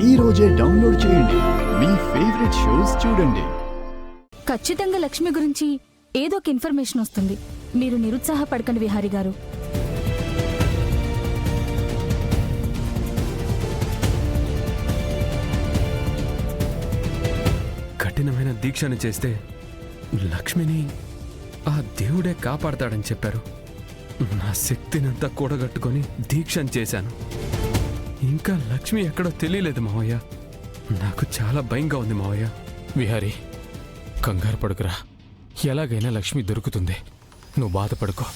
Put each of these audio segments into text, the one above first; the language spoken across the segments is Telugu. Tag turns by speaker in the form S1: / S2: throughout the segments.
S1: ఈ రోజే డౌన్లోడ్ చేయండి. మీ ఫేవరెట్ షోస్ చూడండి.
S2: ఖచ్చితంగా లక్ష్మి గురించి ఏదో ఒక ఇన్ఫర్మేషన్ వస్తుంది. మీరు నిరుత్సాహపడకండి విహారీ గారు.
S3: కఠినమైన దీక్షను చేస్తే లక్ష్మిని ఆ దేవుడే కాపాడతాడని చెప్పారు. నా శక్తినంతా కూడగట్టుకొని దీక్షను చేశాను. ఇంకా లక్ష్మి ఎక్కడో తెలియలేదు మావయ్య. నాకు చాలా భయంగా ఉంది మావయ్య.
S4: విహారీ, కంగారు పడుకురా. ఎలాగైనా లక్ష్మి దొరుకుతుంది. నువ్వు బాధపడుకో.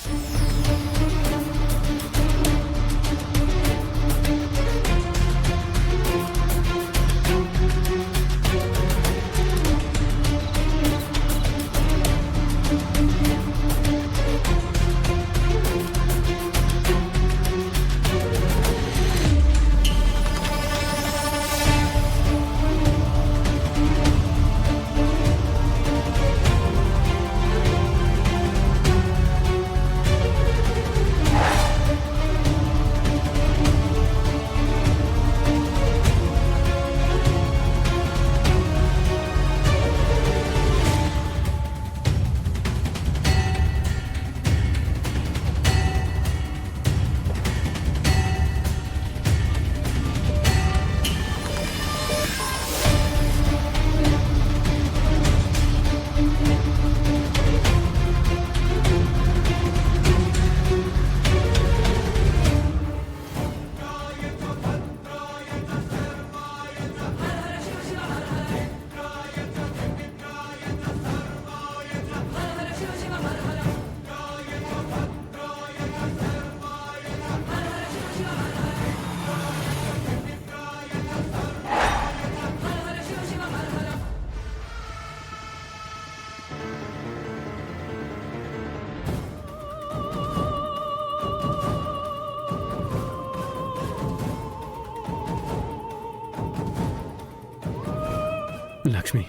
S3: లక్ష్మి,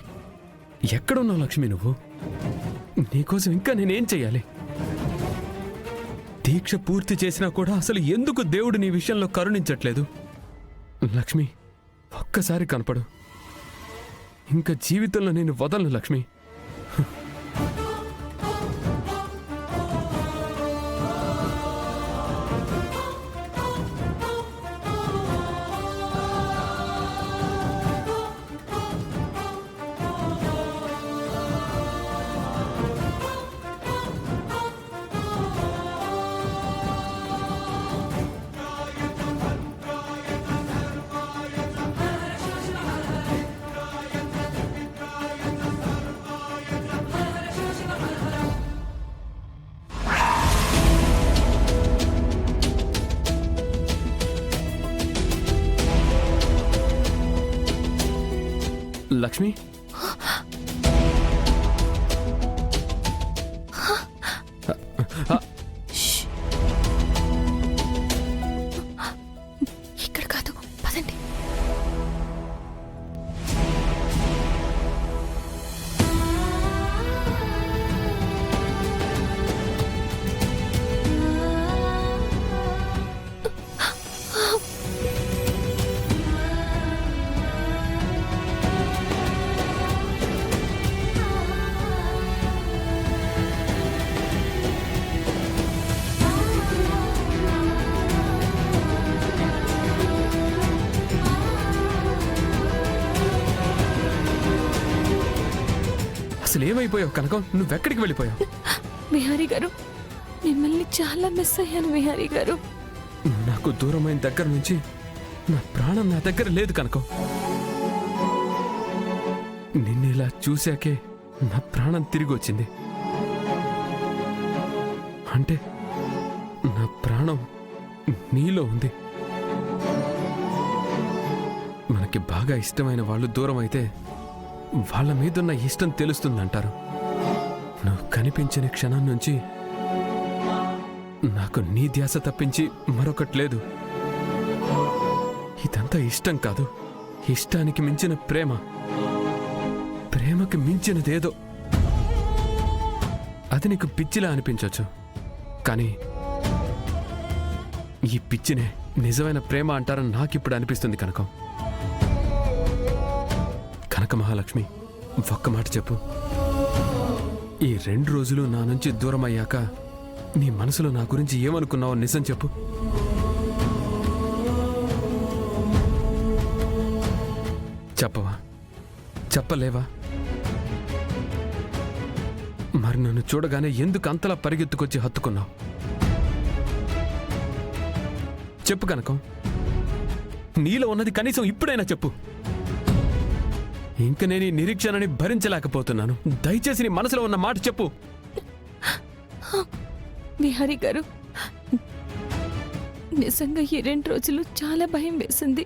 S3: ఎక్కడున్నావు లక్ష్మి? నువ్వు నీకోసం ఇంకా నేనేం చెయ్యాలి? దీక్ష పూర్తి చేసినా కూడా అసలు ఎందుకు దేవుడు నీ విషయంలో కరుణించట్లేదు? లక్ష్మి, ఒక్కసారి కనపడు. ఇంకా జీవితంలో నేను వదలను లక్ష్మి. లక్ష్మి,
S2: ఇక్కడ కాదు, పదండి.
S3: అసలు ఏమైపోయావు కనకం? నువ్వెక్కడికి వెళ్ళిపోయావు?
S2: విహారీ గారు, మిమ్మల్ని చాలా మిస్ అయ్యాను విహారీ గారు.
S3: నాకు దూరమైన దగ్గర నుంచి నా ప్రాణం నా దగ్గర లేదు కనకం. నిన్ను ఇలా చూశాకే నా ప్రాణం తిరిగి వచ్చింది. అంటే నా ప్రాణం నీలో ఉంది. మనకి బాగా ఇష్టమైన వాళ్ళు దూరం అయితే వాళ్ళ మీదున్న ఇష్టం తెలుస్తుందంటారు. నువ్వు కనిపించిన క్షణం నుంచి నాకు నీ ధ్యాస తప్పించి మరొకటి లేదు. ఇదంతా ఇష్టం కాదు, ఇష్టానికి మించిన ప్రేమ, ప్రేమకి మించినదేదో. అది నీకు పిచ్చిలా అనిపించవచ్చు, కానీ ఈ పిచ్చినే నిజమైన ప్రేమ అంటారని నాకిప్పుడు అనిపిస్తుంది కనకం. కనక మహాలక్ష్మి, ఒక్క మాట చెప్పు. ఈ 2 రోజులు నా నుంచి దూరం అయ్యాక నీ మనసులో నా గురించి ఏమనుకున్నావో నిజం చెప్పు. చెప్పవా? చెప్పలేవా? మరి నన్ను చూడగానే ఎందుకు అంతలా పరిగెత్తుకొచ్చి హత్తుకున్నావు? చెప్పు కనకం, నీలో ఉన్నది కనీసం ఇప్పుడైనా చెప్పు. ఇంక నేను ఈ నిరీక్షణని భరించలేకపోతున్నాను. దయచేసి నీ మనసులో ఉన్న మాట చెప్పు.
S5: విహారీ గారు, నిజంగా ఈ 2 రోజులు చాలా భయం వేసింది.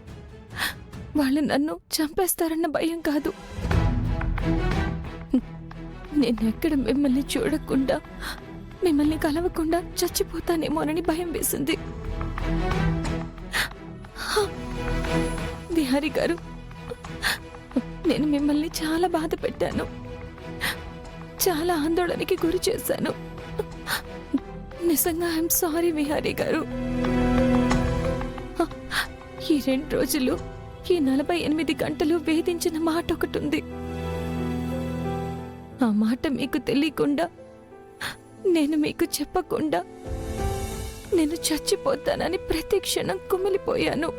S5: వాళ్ళు నన్ను చంపేస్తారన్న భయం కాదు. నేనెక్కడ మిమ్మల్ని చూడకుండా, మిమ్మల్ని కలవకుండా చచ్చిపోతానేమోనని భయం వేసింది. విహారీ గారు, నేను మిమ్మల్ని చాలా బాధ పెట్టాను, చాలా ఆందోళనకి గురి చేశాను. నిజంగా ఐఎమ్ సారీ విహారీ గారు. ఈ 2 రోజులు, ఈ 48 గంటలు వేధించిన మాట ఒకటి ఉంది. ఆ మాట మీకు తెలియకుండా, నేను మీకు చెప్పకుండా నేను చచ్చిపోతానని ప్రతి క్షణం కుమిలిపోయాను.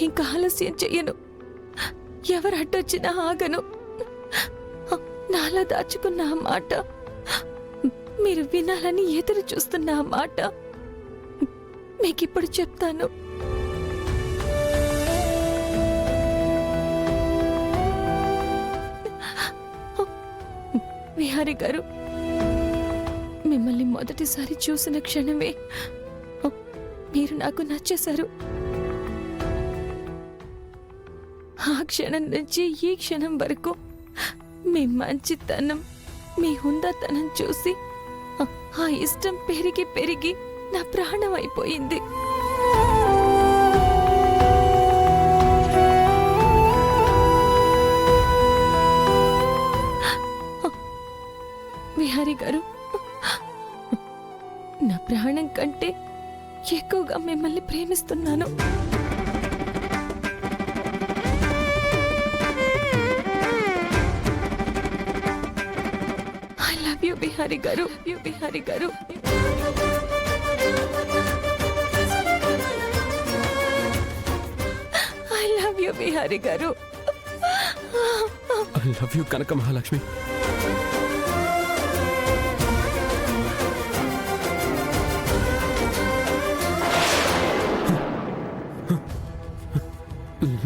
S5: ఇంకా ఆలస్యం చెయ్యను. ఎవరు అడ్డొచ్చినా ఆగను. నాలా దాచుకున్న ఆ మాట, మీరు వినాలని ఎదురు చూస్తున్న ఆ మాట మీకిప్పుడు చెప్తాను. విహారీ గారు, మిమ్మల్ని మొదటిసారి చూసిన క్షణమే మీరు నాకు నచ్చేశారు. ఆ క్షణం నుంచి ఈ క్షణం వరకు మీ మంచితనం, మీ హుందాతనం చూసి ఆ ఇష్టం పెరిగి పెరిగి నా ప్రాణం అయిపోయింది. విహారీ గారు, నా ప్రాణం కంటే ఎక్కువగా మిమ్మల్ని ప్రేమిస్తున్నాను. ఐ లవ్ యూ బిహారీ గారు, బిహారీ గారు. ఐ లవ్ యూ బిహారీ గారు.
S3: ఐ లవ్ యూ కనక మహాలక్ష్మి.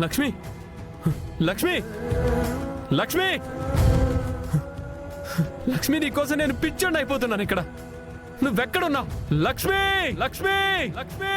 S3: లక్ష్మి, లక్ష్మి, లక్ష్మి, లక్ష్మి, నీకోసం నేను పిచ్చోండి అయిపోతున్నాను ఇక్కడ. నువ్వెక్కడున్నావు? లక్ష్మి, లక్ష్మి, లక్ష్మి.